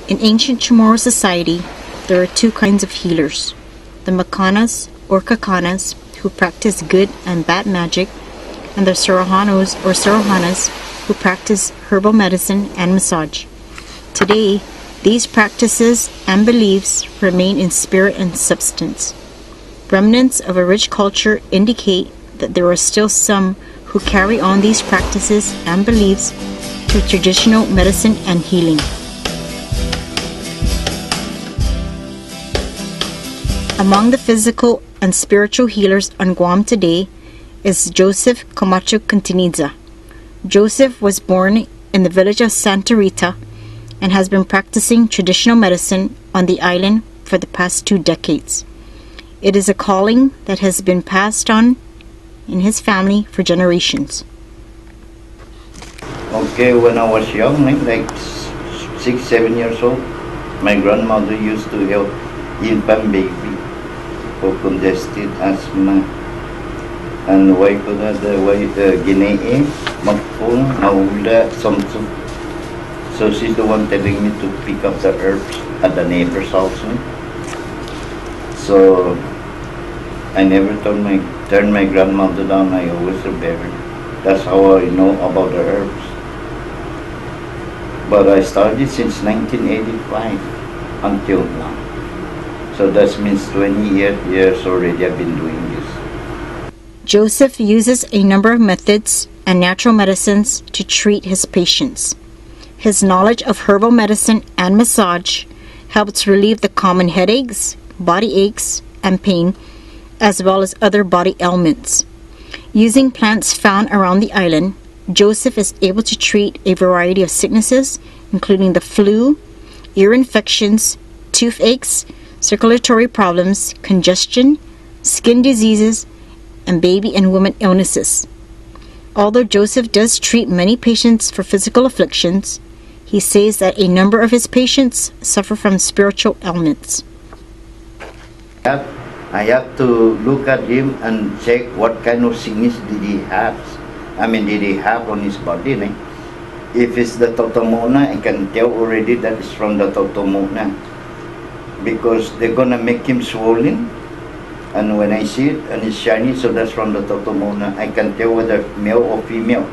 In ancient Chamorro society, there are two kinds of healers: the Makanas or Kakanas, who practice good and bad magic, and the Suruhanos or Suruhanas, who practice herbal medicine and massage. Today, these practices and beliefs remain in spirit and substance. Remnants of a rich culture indicate that there are still some who carry on these practices and beliefs through traditional medicine and healing. Among the physical and spiritual healers on Guam today is Joseph Camacho Continidza. Joseph was born in the village of Santa Rita and has been practicing traditional medicine on the island for the past 2 decades. It is a calling that has been passed on in his family for generations. Okay, when I was young, like 6, 7 years old, my grandmother used to help infant baby for congested asthma and why could the Guinea, Mapung, Maula, something. So she's the one telling me to pick up the herbs at the neighbor's house. So I never turned my grandmother down. I always obeyed her. That's how I know about the herbs. But I started since 1985 until now. So that means 28 years already I've been doing this. Joseph uses a number of methods and natural medicines to treat his patients. His knowledge of herbal medicine and massage helps relieve the common headaches, body aches, and pain, as well as other body ailments. Using plants found around the island, Joseph is able to treat a variety of sicknesses, including the flu, ear infections, toothaches, circulatory problems, congestion, skin diseases, and baby and woman illnesses. Although Joseph does treat many patients for physical afflictions, he says that a number of his patients suffer from spiritual ailments. I have to look at him and check what kind of sickness did he have. Did he have on his body? If it's the Totomona, I can tell already that it's from the Totomona, because they're gonna make him swollen, and when I see it and it's shiny, so that's from the Totomona. I can tell whether male or female.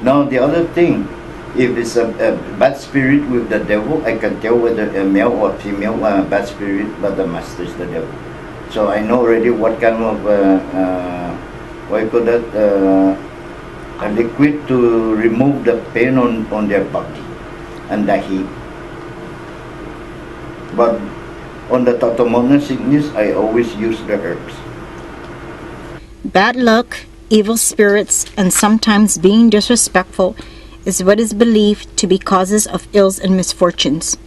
Now the other thing, if it's a bad spirit with the devil, I can tell whether a male or female bad spirit, but the master is the devil. So I know already what kind of what you call that, a liquid to remove the pain on their body and the heat. But on the Totomona sickness, I always use the herbs. Bad luck, evil spirits, and sometimes being disrespectful is what is believed to be causes of ills and misfortunes.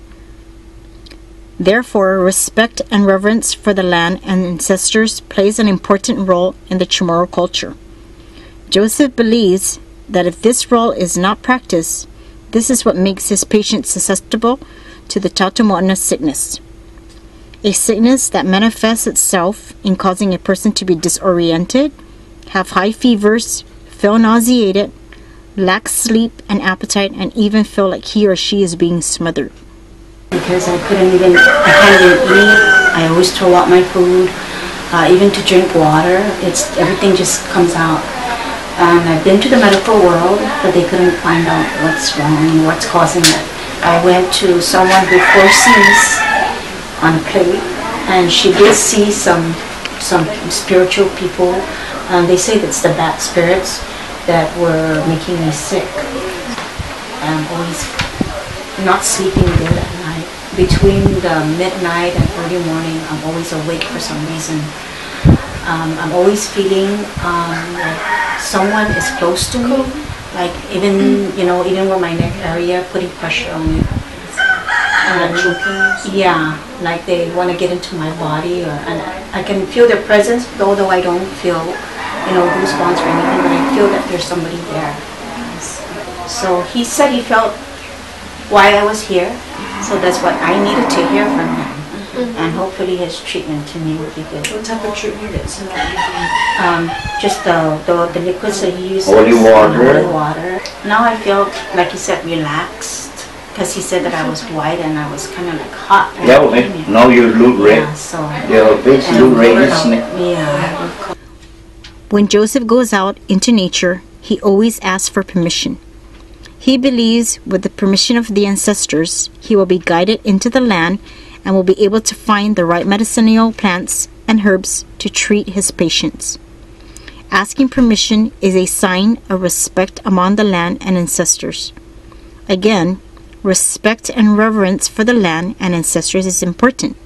Therefore, respect and reverence for the land and ancestors plays an important role in the Chamorro culture. Joseph believes that if this role is not practiced, this is what makes his patients susceptible to the Totomona sickness. A sickness that manifests itself in causing a person to be disoriented, have high fevers, feel nauseated, lack sleep and appetite, and even feel like he or she is being smothered. Because I can't even eat. I always throw out my food. Even to drink water, everything just comes out. I've been to the medical world, but they couldn't find out what's wrong, what's causing it. I went to someone who foresees on a plate, and she did see some spiritual people. They say it's the bad spirits that were making me sick. I'm always not sleeping good at night. Between the midnight and early morning, I'm always awake for some reason. I'm always feeling like someone is close to me, like even where my neck area, putting pressure on me. Yeah, like they want to get into my body, and I can feel their presence, although I don't feel goosebumps or anything, but I feel that there's somebody there. So he said he felt why I was here, so that's what I needed to hear from him. And hopefully his treatment to me would be good. What type of treatment is it? Just the liquids that he uses. Holy water. Holy water. Now I feel, like you said, relaxed, because he said that I was white and I was kind of like hot. Yeah, now you look red. Yeah, so Your face look reddish. yeah. When Joseph goes out into nature, he always asks for permission. He believes with the permission of the ancestors, he will be guided into the land and will be able to find the right medicinal plants and herbs to treat his patients. Asking permission is a sign of respect among the land and ancestors. Again, respect and reverence for the land and ancestors is important.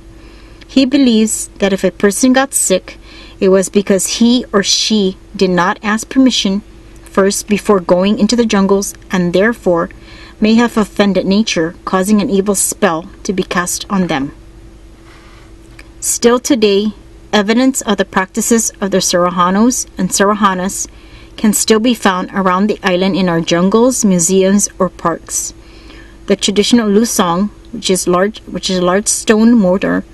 He believes that if a person got sick, it was because he or she did not ask permission first before going into the jungles and therefore may have offended nature, causing an evil spell to be cast on them. Still today, evidence of the practices of the Suruhanos and Suruhanas can still be found around the island in our jungles, museums, or parks. The traditional lusong, which is a large stone mortar,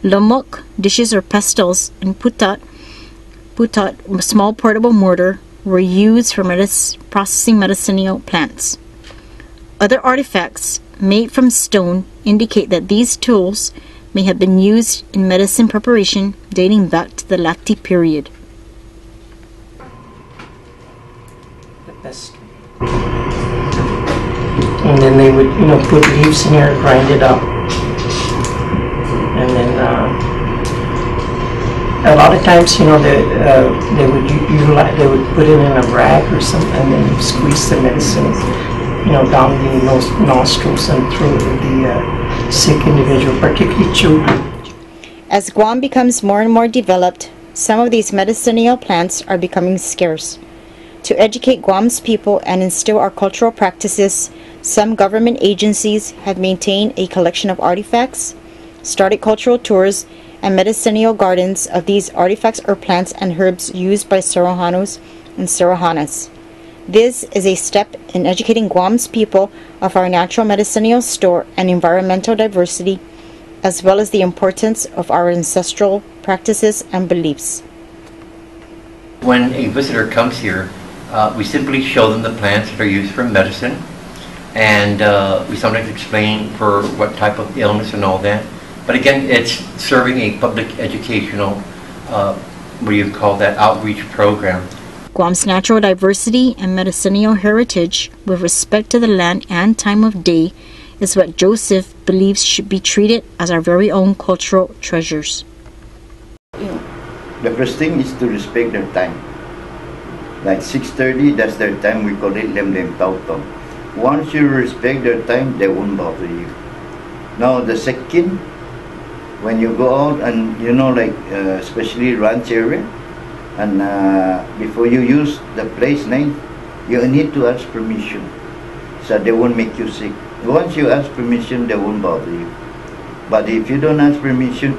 lumok, dishes or pestles, and putat, a small portable mortar, were used for processing medicinal plants. Other artifacts made from stone indicate that these tools may have been used in medicine preparation dating back to the Lati period. And then they would, put leaves in here, grind it up, and then a lot of times, they would put it in a rag or something, and then squeeze the medicine, down the nostrils and through the sick individual, particularly children. As Guam becomes more and more developed, some of these medicinal plants are becoming scarce. To educate Guam's people and instill our cultural practices, some government agencies have maintained a collection of artifacts, started cultural tours, and medicinal gardens of these artifacts or plants and herbs used by Suruhanos and Suruhanas. This is a step in educating Guam's people of our natural medicinal store and environmental diversity, as well as the importance of our ancestral practices and beliefs. When a visitor comes here, we simply show them the plants that are used for medicine, and we sometimes explain for what type of illness and all that. But again, it's serving a public educational, outreach program. Guam's natural diversity and medicinal heritage with respect to the land and time of day is what Joseph believes should be treated as our very own cultural treasures. The first thing is to respect their time. Like 6:30, that's their time, we call it Lem Lem Tau Tau. Once you respect their time, they won't bother you. Now the second, when you go out and especially ranch area, and before you use the place name, you need to ask permission, so they won't make you sick. Once you ask permission, they won't bother you. But if you don't ask permission,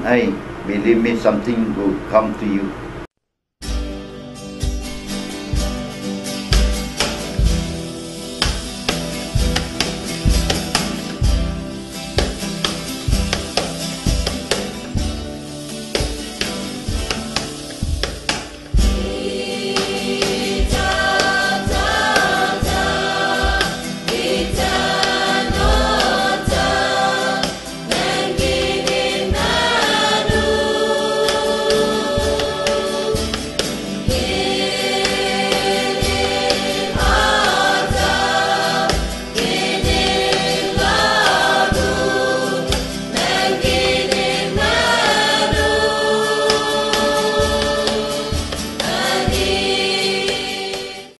believe me, something will come to you.